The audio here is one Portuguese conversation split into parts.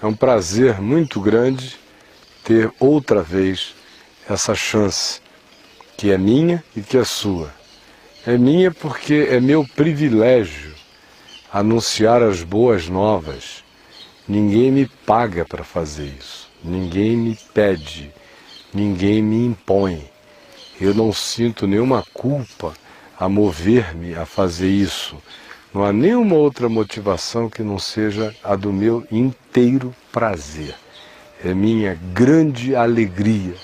É um prazer muito grande ter outra vez essa chance, que é minha e que é sua. É minha porque é meu privilégio anunciar as boas novas. Ninguém me paga para fazer isso, ninguém me pede, ninguém me impõe. Eu não sinto nenhuma culpa a mover-me a fazer isso. Não há nenhuma outra motivação que não seja a do meu inteiro prazer. É minha grande alegria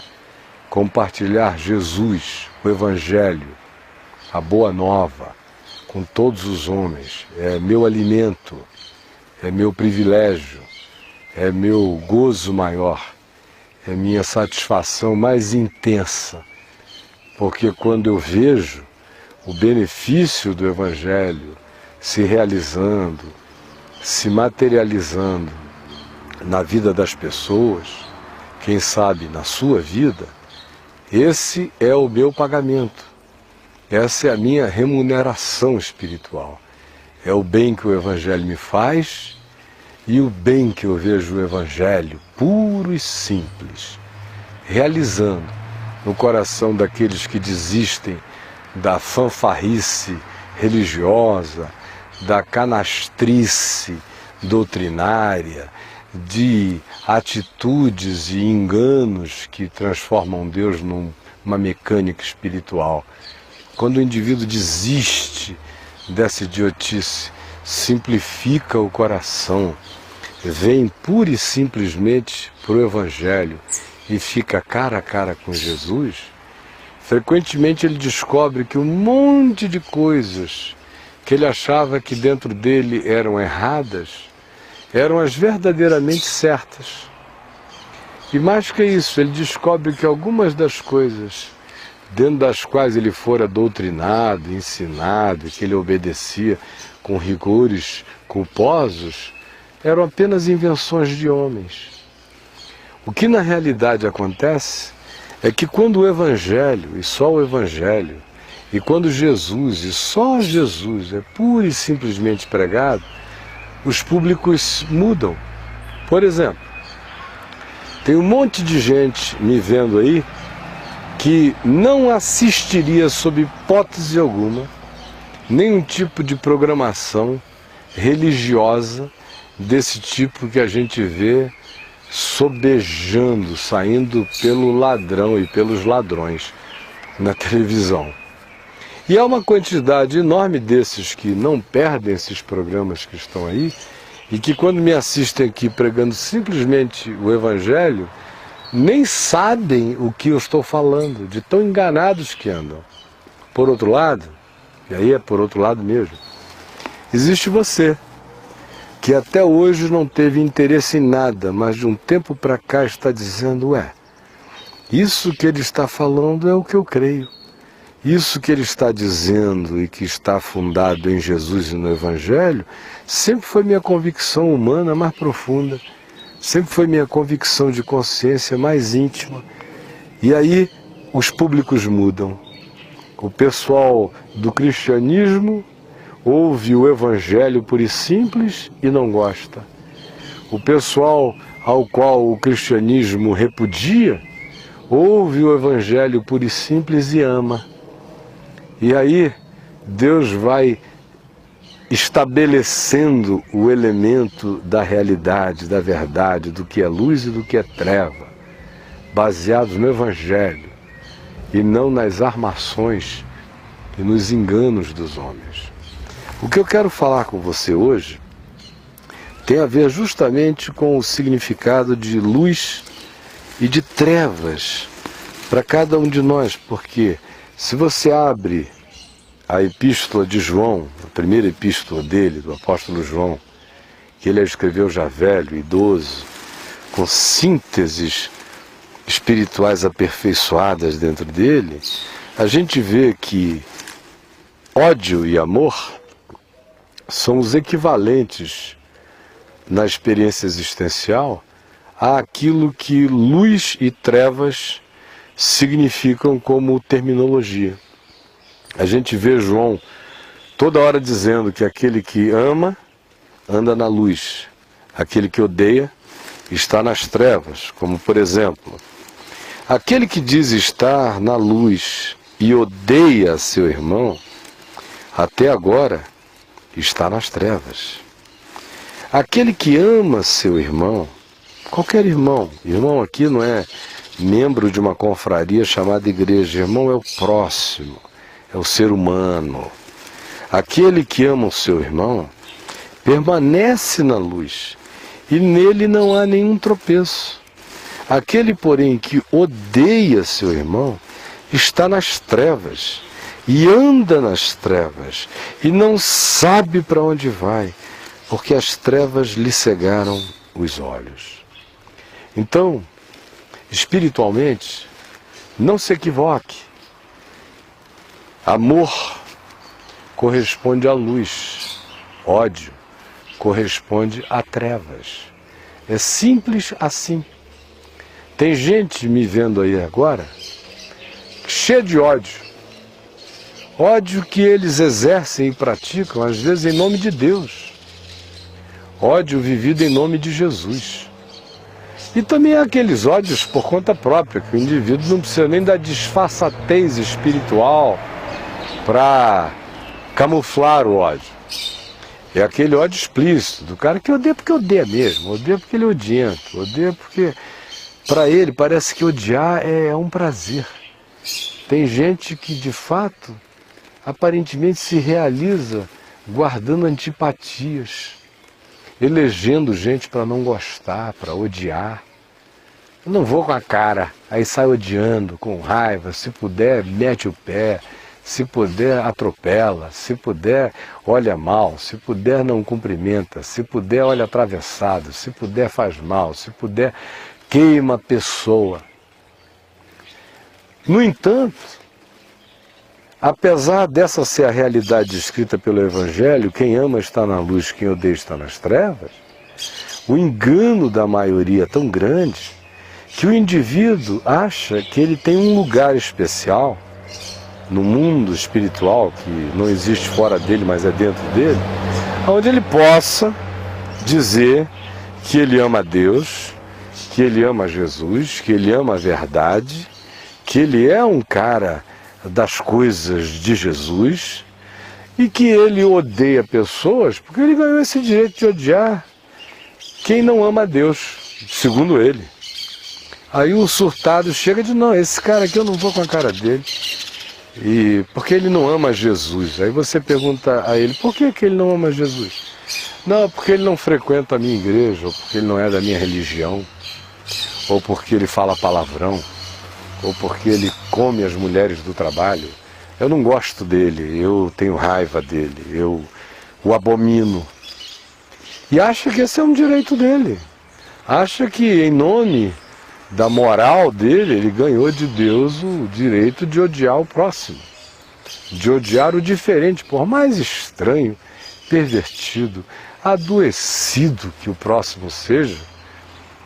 compartilhar Jesus, o Evangelho, a Boa Nova, com todos os homens. É meu alimento, é meu privilégio, é meu gozo maior, é minha satisfação mais intensa. Porque quando eu vejo o benefício do Evangelho se realizando, se materializando na vida das pessoas, quem sabe na sua vida, esse é o meu pagamento, essa é a minha remuneração espiritual. É o bem que o Evangelho me faz e o bem que eu vejo o Evangelho, puro e simples, realizando no coração daqueles que desistem da fanfarrice religiosa, da canastrice doutrinária, de atitudes e enganos que transformam Deus numa mecânica espiritual. Quando o indivíduo desiste dessa idiotice, simplifica o coração, vem pura e simplesmente para o Evangelho e fica cara a cara com Jesus, frequentemente ele descobre que um monte de coisas que ele achava que dentro dele eram erradas, eram as verdadeiramente certas. E mais que isso, ele descobre que algumas das coisas dentro das quais ele fora doutrinado, ensinado, que ele obedecia com rigores culposos, eram apenas invenções de homens. O que na realidade acontece é que quando o Evangelho, e só o Evangelho, e quando Jesus, e só Jesus, é pura e simplesmente pregado, os públicos mudam. Por exemplo, tem um monte de gente me vendo aí que não assistiria sob hipótese alguma nenhum tipo de programação religiosa desse tipo que a gente vê sobejando, saindo pelo ladrão e pelos ladrões na televisão. E há uma quantidade enorme desses que não perdem esses programas que estão aí e que quando me assistem aqui pregando simplesmente o Evangelho, nem sabem o que eu estou falando, de tão enganados que andam. Por outro lado, e aí é por outro lado mesmo, existe você, que até hoje não teve interesse em nada, mas de um tempo para cá está dizendo, isso que ele está falando é o que eu creio. Isso que ele está dizendo e que está fundado em Jesus e no Evangelho, sempre foi minha convicção humana mais profunda, sempre foi minha convicção de consciência mais íntima. E aí os públicos mudam. O pessoal do cristianismo ouve o Evangelho puro e simples e não gosta. O pessoal ao qual o cristianismo repudia, ouve o Evangelho puro e simples e ama. E aí Deus vai estabelecendo o elemento da realidade, da verdade, do que é luz e do que é treva, baseados no Evangelho e não nas armações e nos enganos dos homens. O que eu quero falar com você hoje tem a ver justamente com o significado de luz e de trevas para cada um de nós, porque se você abre a epístola de João, a primeira epístola dele, do apóstolo João, que ele escreveu já velho, idoso, com sínteses espirituais aperfeiçoadas dentro dele, a gente vê que ódio e amor são os equivalentes na experiência existencial àquilo que luz e trevas significam como terminologia. A gente vê João toda hora dizendo que aquele que ama anda na luz, aquele que odeia está nas trevas, como por exemplo, aquele que diz estar na luz e odeia seu irmão, até agora está nas trevas. Aquele que ama seu irmão, qualquer irmão, irmão aqui não é membro de uma confraria chamada igreja, irmão é o próximo, é o ser humano. Aquele que ama o seu irmão permanece na luz e nele não há nenhum tropeço. Aquele, porém, que odeia seu irmão está nas trevas e anda nas trevas e não sabe para onde vai, porque as trevas lhe cegaram os olhos. Então, espiritualmente, não se equivoque. Amor corresponde à luz, ódio corresponde a trevas. É simples assim. Tem gente me vendo aí agora, cheia de ódio. Ódio que eles exercem e praticam, às vezes em nome de Deus. Ódio vivido em nome de Jesus. E também há aqueles ódios por conta própria, que o indivíduo não precisa nem da disfarçatez espiritual para camuflar o ódio. É aquele ódio explícito, do cara que odeia porque odeia mesmo, odeia porque ele é odiento, odeia porque, para ele, parece que odiar é um prazer. Tem gente que, de fato, aparentemente se realiza guardando antipatias, elegendo gente para não gostar, para odiar. Eu não vou com a cara, aí sai odiando, com raiva, se puder, mete o pé, se puder, atropela, se puder, olha mal, se puder, não cumprimenta, se puder, olha atravessado, se puder, faz mal, se puder, queima a pessoa. No entanto, apesar dessa ser a realidade descrita pelo Evangelho, quem ama está na luz, quem odeia está nas trevas, o engano da maioria é tão grande que o indivíduo acha que ele tem um lugar especial no mundo espiritual, que não existe fora dele, mas é dentro dele, onde ele possa dizer que ele ama Deus, que ele ama Jesus, que ele ama a verdade, que ele é um cara das coisas de Jesus e que ele odeia pessoas porque ele ganhou esse direito de odiar quem não ama a Deus, segundo ele. Aí o surtado chega e diz, não, esse cara aqui eu não vou com a cara dele, e porque ele não ama Jesus. Aí você pergunta a ele, por que ele não ama Jesus? Não, porque ele não frequenta a minha igreja, ou porque ele não é da minha religião, ou porque ele fala palavrão, ou porque ele come as mulheres do trabalho. Eu não gosto dele, eu tenho raiva dele, eu o abomino. E acha que esse é um direito dele. Acha que em nome da moral dele, ele ganhou de Deus o direito de odiar o próximo, de odiar o diferente, por mais estranho, pervertido, adoecido que o próximo seja.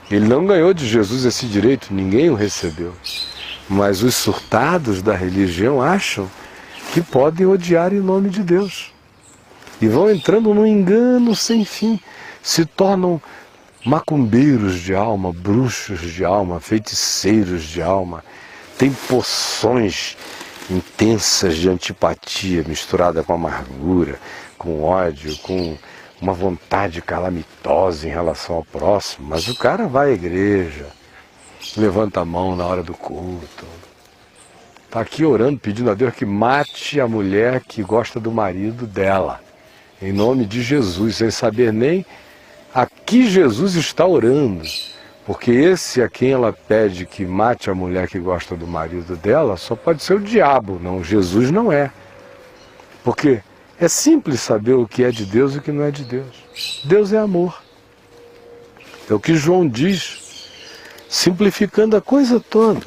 Ele não ganhou de Jesus esse direito, ninguém o recebeu. Mas os surtados da religião acham que podem odiar em nome de Deus. E vão entrando num engano sem fim, se tornam macumbeiros de alma, bruxos de alma, feiticeiros de alma. Tem poções intensas de antipatia misturada com amargura, com ódio, com uma vontade calamitosa em relação ao próximo. Mas o cara vai à igreja, levanta a mão na hora do culto, está aqui orando, pedindo a Deus que mate a mulher que gosta do marido dela, em nome de Jesus, sem saber nem a que Jesus está orando, porque esse a quem ela pede que mate a mulher que gosta do marido dela só pode ser o diabo, não, Jesus não é. Porque é simples saber o que é de Deus e o que não é de Deus. Deus é amor. É o que João diz, simplificando a coisa toda.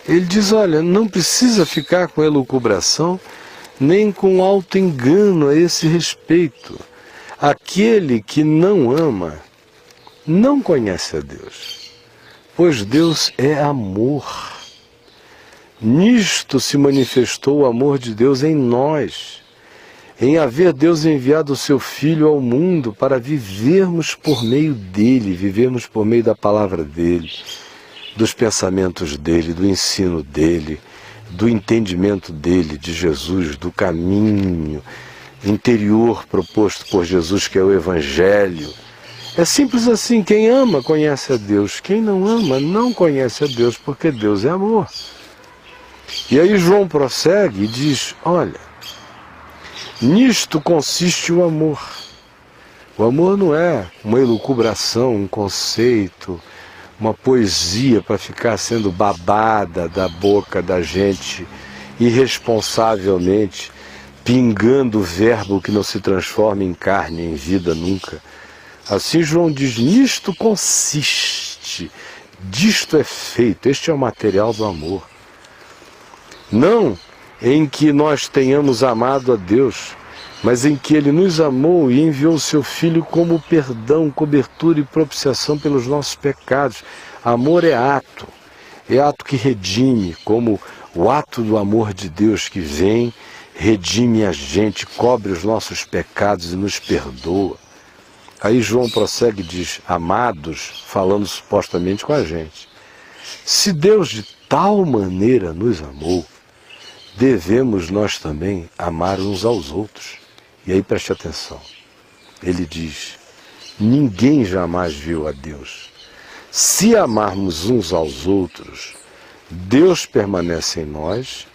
Ele diz, olha, não precisa ficar com elucubração, nem com auto-engano a esse respeito. Aquele que não ama, não conhece a Deus, pois Deus é amor. Nisto se manifestou o amor de Deus em nós, em haver Deus enviado o seu Filho ao mundo para vivermos por meio dele, vivermos por meio da palavra dele, dos pensamentos dele, do ensino dele, do entendimento dele, de Jesus, do caminho interior proposto por Jesus, que é o Evangelho. É simples assim, quem ama conhece a Deus, quem não ama não conhece a Deus, porque Deus é amor. E aí João prossegue e diz, olha, nisto consiste o amor. O amor não é uma elucubração, um conceito, uma poesia para ficar sendo babada da boca da gente irresponsavelmente, pingando o verbo que não se transforma em carne, em vida nunca. Assim João diz, nisto consiste, disto é feito, este é o material do amor. Não em que nós tenhamos amado a Deus, mas em que Ele nos amou e enviou o seu Filho como perdão, cobertura e propiciação pelos nossos pecados. Amor é ato que redime, como o ato do amor de Deus que vem, redime a gente, cobre os nossos pecados e nos perdoa. Aí João prossegue e diz, amados, falando supostamente com a gente. Se Deus de tal maneira nos amou, devemos nós também amar uns aos outros. E aí preste atenção. Ele diz, ninguém jamais viu a Deus. Se amarmos uns aos outros, Deus permanece em nós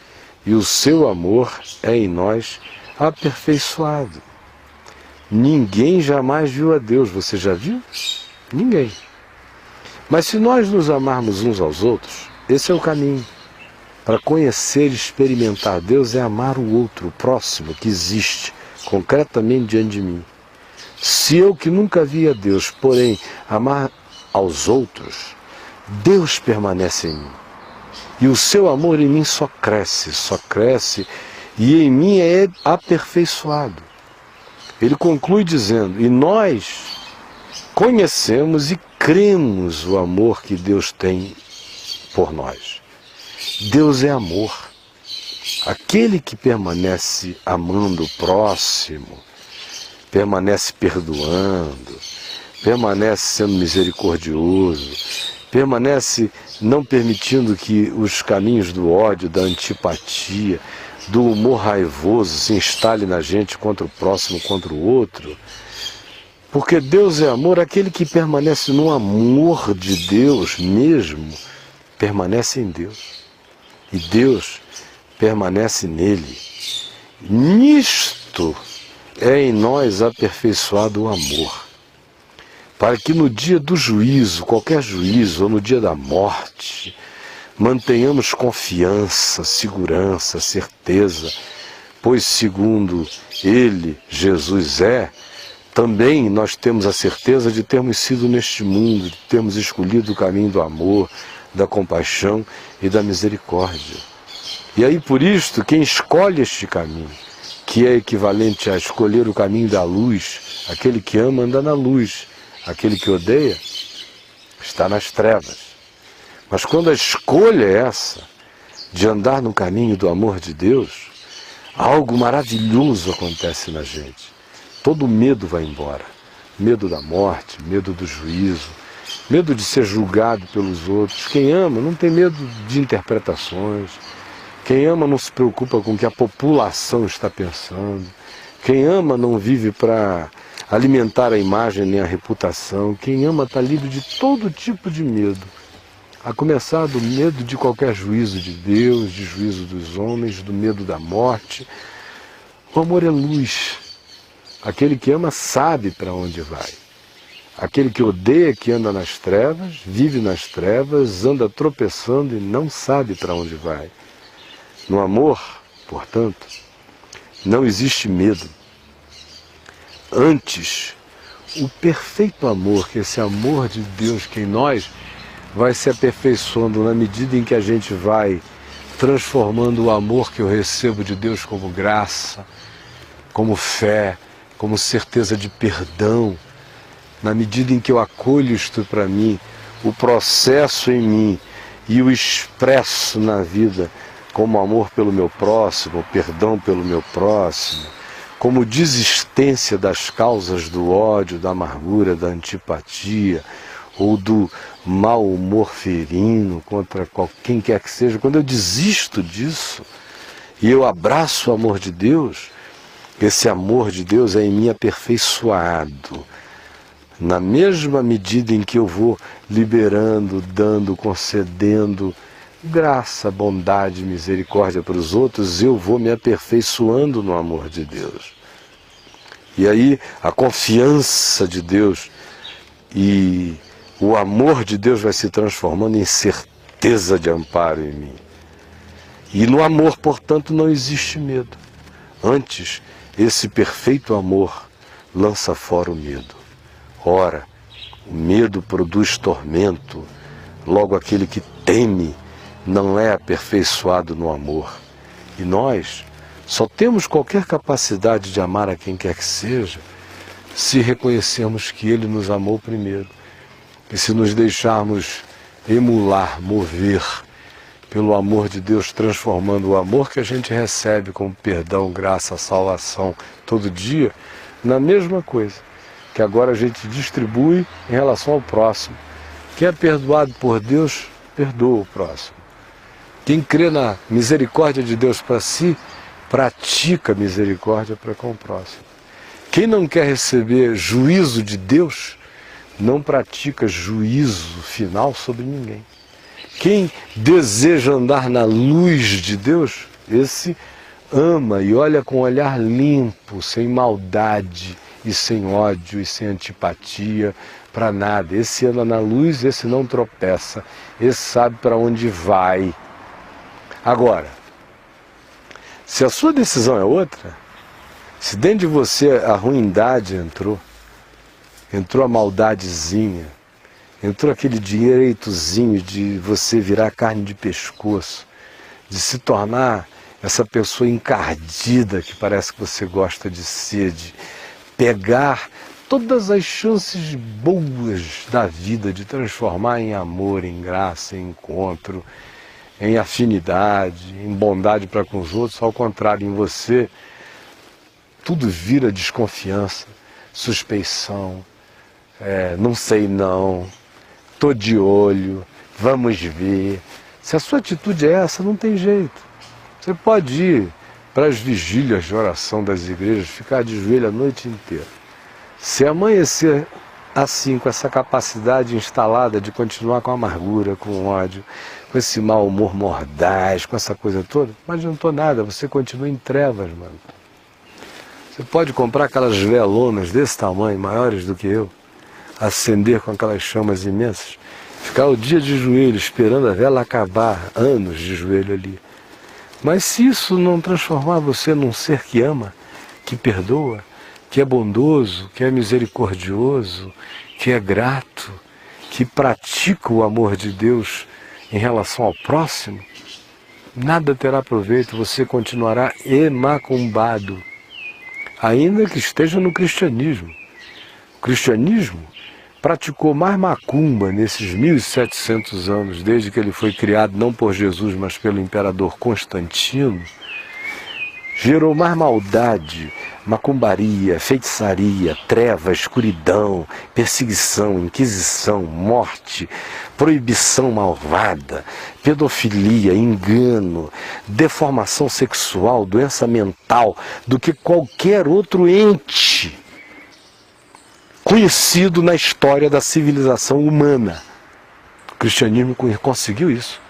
e o seu amor é em nós aperfeiçoado. Ninguém jamais viu a Deus. Você já viu? Ninguém. Mas se nós nos amarmos uns aos outros, esse é o caminho. Para conhecer e experimentar Deus é amar o outro, o próximo, que existe concretamente diante de mim. Se eu que nunca vi a Deus, porém, amar aos outros, Deus permanece em mim. E o seu amor em mim só cresce, e em mim é aperfeiçoado. Ele conclui dizendo, e nós conhecemos e cremos o amor que Deus tem por nós. Deus é amor. Aquele que permanece amando o próximo, permanece perdoando, permanece sendo misericordioso, permanece não permitindo que os caminhos do ódio, da antipatia, do humor raivoso se instale na gente contra o próximo, contra o outro. Porque Deus é amor, aquele que permanece no amor de Deus mesmo, permanece em Deus. E Deus permanece nele. Nisto é em nós aperfeiçoado o amor, para que no dia do juízo, qualquer juízo, ou no dia da morte, mantenhamos confiança, segurança, certeza, pois segundo Ele, Jesus também nós temos a certeza de termos sido neste mundo, de termos escolhido o caminho do amor, da compaixão e da misericórdia. E aí por isto, quem escolhe este caminho, que é equivalente a escolher o caminho da luz, aquele que ama anda na luz, aquele que odeia está nas trevas. Mas quando a escolha é essa, de andar no caminho do amor de Deus, algo maravilhoso acontece na gente. Todo medo vai embora. Medo da morte, medo do juízo, medo de ser julgado pelos outros. Quem ama não tem medo de interpretações. Quem ama não se preocupa com o que a população está pensando. Quem ama não vive para alimentar a imagem nem a reputação. Quem ama está livre de todo tipo de medo. A começar do medo de qualquer juízo de Deus, de juízo dos homens, do medo da morte. O amor é luz. Aquele que ama sabe para onde vai. Aquele que odeia, que anda nas trevas, vive nas trevas, anda tropeçando e não sabe para onde vai. No amor, portanto, não existe medo. Antes, o perfeito amor, que esse amor de Deus que em nós vai se aperfeiçoando na medida em que a gente vai transformando o amor que eu recebo de Deus como graça, como fé, como certeza de perdão, na medida em que eu acolho isto para mim, o processo em mim e o expresso na vida como amor pelo meu próximo, perdão pelo meu próximo, como desistência das causas do ódio, da amargura, da antipatia ou do mau humor ferino contra quem quer que seja, quando eu desisto disso e eu abraço o amor de Deus, esse amor de Deus é em mim aperfeiçoado. Na mesma medida em que eu vou liberando, dando, concedendo graça, bondade, misericórdia para os outros, eu vou me aperfeiçoando no amor de Deus. E aí a confiança de Deus e o amor de Deus vai se transformando em certeza de amparo em mim. E no amor, portanto, não existe medo. Antes, esse perfeito amor lança fora o medo. Ora, o medo produz tormento, logo aquele que teme não é aperfeiçoado no amor. E nós só temos qualquer capacidade de amar a quem quer que seja se reconhecermos que Ele nos amou primeiro. E se nos deixarmos emular, mover pelo amor de Deus, transformando o amor que a gente recebe como perdão, graça, salvação todo dia, na mesma coisa que agora a gente distribui em relação ao próximo. Quem é perdoado por Deus, perdoa o próximo. Quem crê na misericórdia de Deus para si, pratica misericórdia para com o próximo. Quem não quer receber juízo de Deus, não pratica juízo final sobre ninguém. Quem deseja andar na luz de Deus, esse ama e olha com um olhar limpo, sem maldade e sem ódio e sem antipatia para nada. Esse anda na luz, esse não tropeça, esse sabe para onde vai. Agora, se a sua decisão é outra, se dentro de você a ruindade entrou a maldadezinha, entrou aquele direitozinho de você virar carne de pescoço, de se tornar essa pessoa encardida que parece que você gosta de ser, de pegar todas as chances boas da vida, de transformar em amor, em graça, em encontro, em afinidade, em bondade para com os outros. Ao contrário, em você, tudo vira desconfiança, suspeição, não sei não, tô de olho, vamos ver. Se a sua atitude é essa, não tem jeito. Você pode ir para as vigílias de oração das igrejas, ficar de joelho a noite inteira. Se amanhecer assim, com essa capacidade instalada de continuar com amargura, com ódio, com esse mau humor mordaz, com essa coisa toda, não adiantou nada, você continua em trevas, mano. Você pode comprar aquelas velonas desse tamanho, maiores do que eu, acender com aquelas chamas imensas, ficar o dia de joelho esperando a vela acabar, anos de joelho ali. Mas se isso não transformar você num ser que ama, que perdoa, que é bondoso, que é misericordioso, que é grato, que pratica o amor de Deus em relação ao próximo, nada terá proveito, você continuará emacumbado, ainda que esteja no cristianismo. O cristianismo praticou mais macumba nesses 1700 anos, desde que ele foi criado não por Jesus, mas pelo imperador Constantino, gerou mais maldade, macumbaria, feitiçaria, treva, escuridão, perseguição, inquisição, morte, proibição malvada, pedofilia, engano, deformação sexual, doença mental, do que qualquer outro ente conhecido na história da civilização humana. O cristianismo conseguiu isso.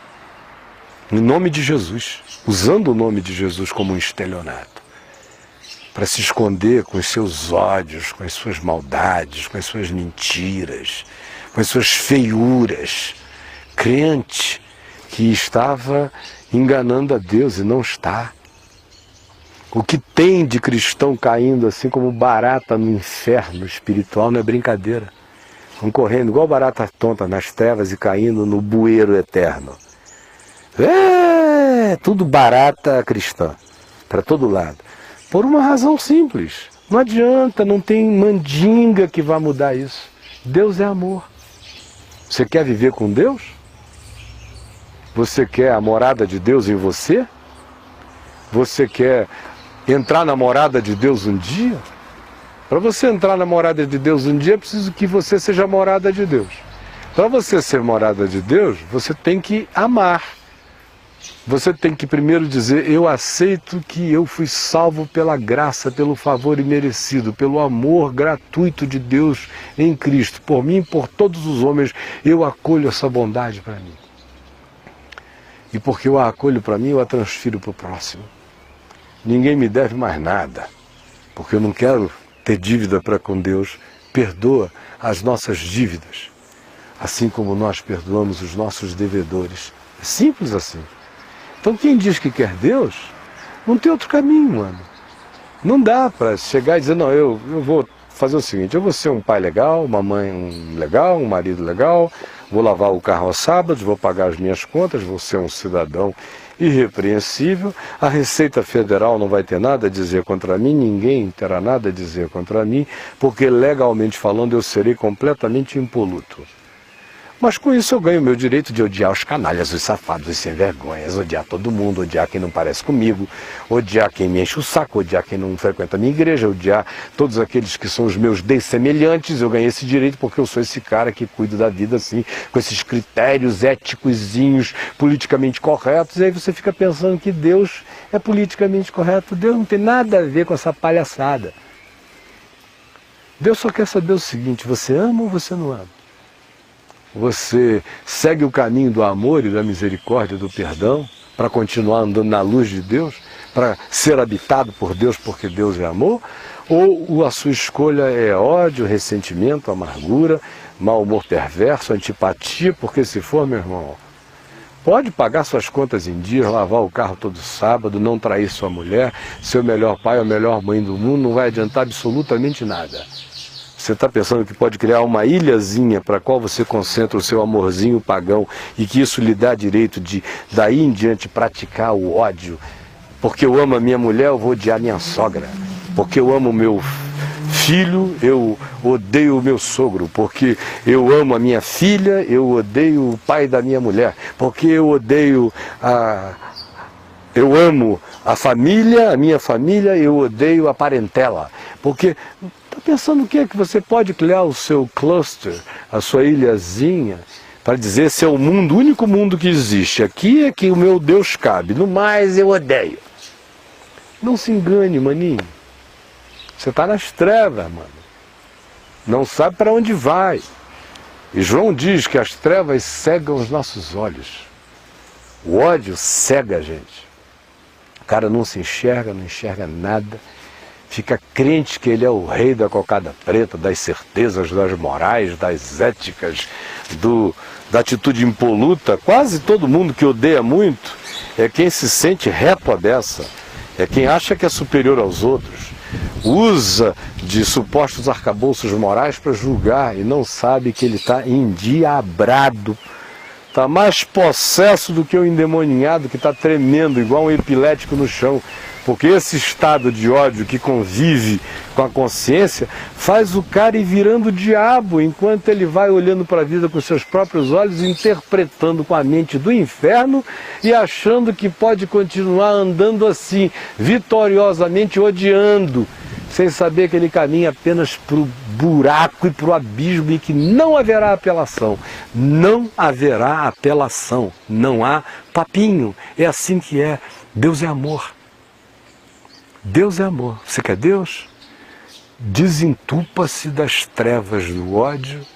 Em nome de Jesus, usando o nome de Jesus como um estelionato, para se esconder com os seus ódios, com as suas maldades, com as suas mentiras, com as suas feiuras. Crente que estava enganando a Deus e não está. O que tem de cristão caindo assim como barata no inferno espiritual não é brincadeira. Vão correndo igual barata tonta nas trevas e caindo no bueiro eterno. Tudo barata cristã, para todo lado. Por uma razão simples. Não adianta, não tem mandinga que vá mudar isso. Deus é amor. Você quer viver com Deus? Você quer a morada de Deus em você? Você quer entrar na morada de Deus um dia? Para você entrar na morada de Deus um dia, é preciso que você seja morada de Deus. Para você ser morada de Deus, você tem que amar. Você tem que primeiro dizer: eu aceito que eu fui salvo pela graça, pelo favor imerecido, pelo amor gratuito de Deus em Cristo. Por mim e por todos os homens, eu acolho essa bondade para mim. E porque eu a acolho para mim, eu a transfiro para o próximo. Ninguém me deve mais nada, porque eu não quero ter dívida para com Deus. Perdoa as nossas dívidas, assim como nós perdoamos os nossos devedores. É simples assim. Então quem diz que quer Deus, não tem outro caminho, mano. Não dá para chegar e dizer: não, eu vou fazer o seguinte, eu vou ser um pai legal, uma mãe legal, um marido legal, vou lavar o carro aos sábados, vou pagar as minhas contas, vou ser um cidadão irrepreensível, a Receita Federal não vai ter nada a dizer contra mim, ninguém terá nada a dizer contra mim, porque legalmente falando eu serei completamente impoluto. Mas com isso eu ganho o meu direito de odiar os canalhas, os safados, os sem vergonhas, odiar todo mundo, odiar quem não parece comigo, odiar quem me enche o saco, odiar quem não frequenta a minha igreja, odiar todos aqueles que são os meus dessemelhantes. Eu ganhei esse direito porque eu sou esse cara que cuido da vida assim, com esses critérios éticozinhos, politicamente corretos. E aí você fica pensando que Deus é politicamente correto. Deus não tem nada a ver com essa palhaçada. Deus só quer saber o seguinte: você ama ou você não ama? Você segue o caminho do amor e da misericórdia, do perdão, para continuar andando na luz de Deus, para ser habitado por Deus porque Deus é amor? Ou a sua escolha é ódio, ressentimento, amargura, mau humor perverso, antipatia? Porque se for, meu irmão, pode pagar suas contas em dias, lavar o carro todo sábado, não trair sua mulher, ser o melhor pai ou a melhor mãe do mundo, não vai adiantar absolutamente nada. Você está pensando que pode criar uma ilhazinha para a qual você concentra o seu amorzinho pagão e que isso lhe dá direito de, daí em diante, praticar o ódio? Porque eu amo a minha mulher, eu vou odiar a minha sogra. Porque eu amo o meu filho, eu odeio o meu sogro. Porque eu amo a minha filha, eu odeio o pai da minha mulher. Porque eu odeio eu amo a minha família, eu odeio a parentela. Porque está pensando o quê? Que você pode criar o seu cluster, a sua ilhazinha, para dizer: esse é o mundo, o único mundo que existe. Aqui é que o meu Deus cabe, no mais eu odeio. Não se engane, maninho. Você está nas trevas, mano. Não sabe para onde vai. E João diz que as trevas cegam os nossos olhos. O ódio cega a gente. O cara não se enxerga, não enxerga nada. Fica crente que ele é o rei da cocada preta, das certezas, das morais, das éticas, da atitude impoluta. Quase todo mundo que odeia muito é quem se sente reto à beça, é quem acha que é superior aos outros, usa de supostos arcabouços morais para julgar e não sabe que ele está endiabrado, está mais possesso do que o endemoniado que está tremendo igual um epilético no chão. Porque esse estado de ódio que convive com a consciência faz o cara ir virando o diabo, enquanto ele vai olhando para a vida com seus próprios olhos, interpretando com a mente do inferno e achando que pode continuar andando assim, vitoriosamente odiando, sem saber que ele caminha apenas para o buraco e para o abismo e que não haverá apelação. Não haverá apelação, não há papinho. É assim que é. Deus é amor. Deus é amor. Você quer Deus? Desentupa-se das trevas do ódio,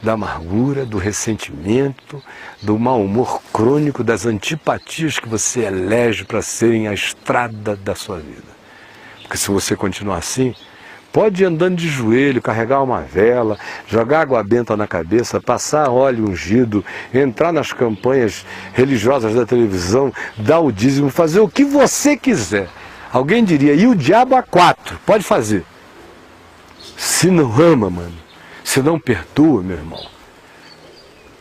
da amargura, do ressentimento, do mau humor crônico, das antipatias que você elege para serem a estrada da sua vida. Porque se você continuar assim, pode ir andando de joelho, carregar uma vela, jogar água benta na cabeça, passar óleo ungido, entrar nas campanhas religiosas da televisão, dar o dízimo, fazer o que você quiser. Alguém diria: e o diabo a 4? Pode fazer. Se não ama, mano, se não perdoa, meu irmão,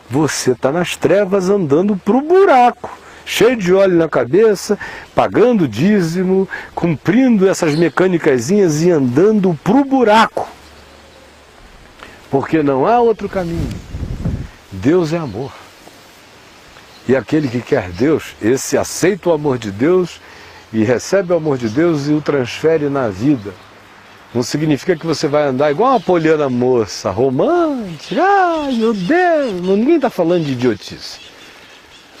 você está nas trevas andando para o buraco, cheio de óleo na cabeça, pagando dízimo, cumprindo essas mecânicazinhas e andando para o buraco. Porque não há outro caminho. Deus é amor. E aquele que quer Deus, esse aceita o amor de Deus e recebe o amor de Deus e o transfere na vida. Não significa que você vai andar igual uma poliana moça, romântica. Ai, meu Deus, ninguém está falando de idiotice.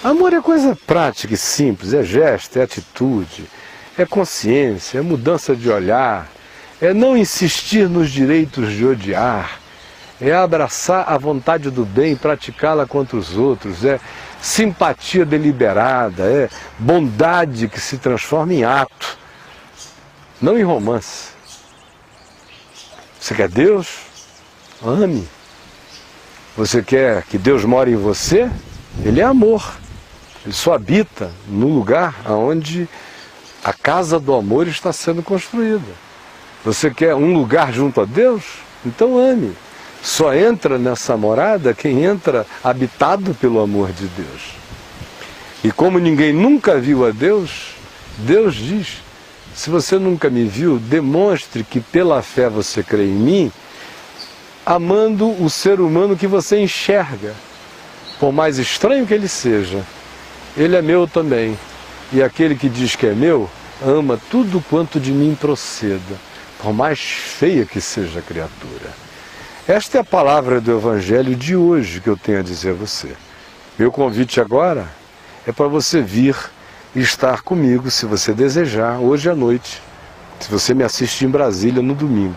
Amor é coisa prática e simples, é gesto, é atitude, é consciência, é mudança de olhar, é não insistir nos direitos de odiar, é abraçar a vontade do bem e praticá-la contra os outros, é simpatia deliberada, é bondade que se transforma em ato, não em romance. Você quer Deus? Ame. Você quer que Deus more em você? Ele é amor. Ele só habita no lugar onde a casa do amor está sendo construída. Você quer um lugar junto a Deus? Então ame. Só entra nessa morada quem entra habitado pelo amor de Deus. E como ninguém nunca viu a Deus, Deus diz: se você nunca me viu, demonstre que pela fé você crê em mim, amando o ser humano que você enxerga. Por mais estranho que ele seja, ele é meu também. E aquele que diz que é meu, ama tudo quanto de mim proceda, por mais feia que seja a criatura. Esta é a palavra do Evangelho de hoje que eu tenho a dizer a você. Meu convite agora é para você vir e estar comigo, se você desejar, hoje à noite. Se você me assistir em Brasília no domingo.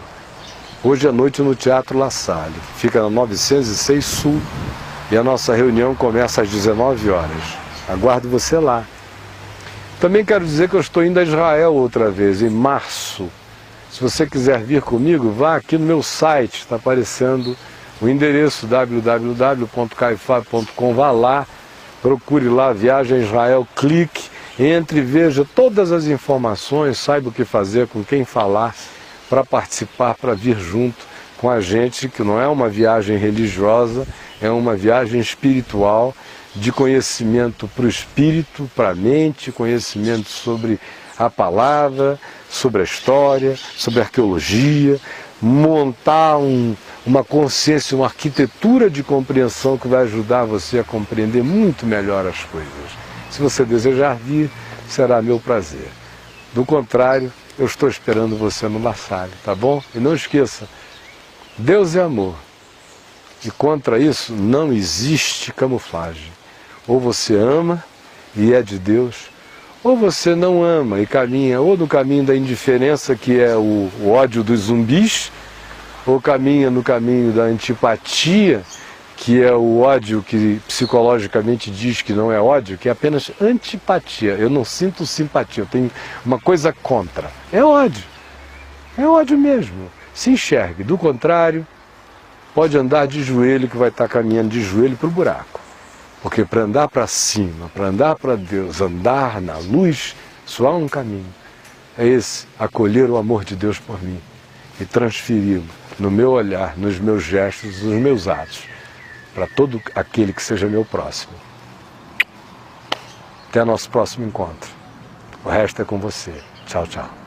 Hoje à noite no Teatro La Salle. Fica na 906 Sul e a nossa reunião começa às 19 horas. Aguardo você lá. Também quero dizer que eu estou indo a Israel outra vez, em março. Se você quiser vir comigo, vá aqui no meu site, está aparecendo o endereço www.caifab.com, vá lá, procure lá, Viagem a Israel, clique, entre, veja todas as informações, saiba o que fazer, com quem falar, para participar, para vir junto com a gente, que não é uma viagem religiosa, é uma viagem espiritual, de conhecimento para o espírito, para a mente, conhecimento sobre a palavra, sobre a história, sobre a arqueologia, montar uma consciência, uma arquitetura de compreensão que vai ajudar você a compreender muito melhor as coisas. Se você desejar vir, será meu prazer. Do contrário, eu estou esperando você no La Salle, tá bom? E não esqueça, Deus é amor. E contra isso não existe camuflagem. Ou você ama e é de Deus, ou você não ama e caminha ou no caminho da indiferença, que é o ódio dos zumbis, ou caminha no caminho da antipatia, que é o ódio que psicologicamente diz que não é ódio, que é apenas antipatia. Eu não sinto simpatia, eu tenho uma coisa contra. É ódio mesmo. Se enxergue. Do contrário, pode andar de joelho, que vai estar caminhando de joelho para o buraco. Porque para andar para cima, para andar para Deus, andar na luz, só há um caminho. É esse, acolher o amor de Deus por mim e transferi-lo no meu olhar, nos meus gestos, nos meus atos, para todo aquele que seja meu próximo. Até nosso próximo encontro. O resto é com você. Tchau, tchau.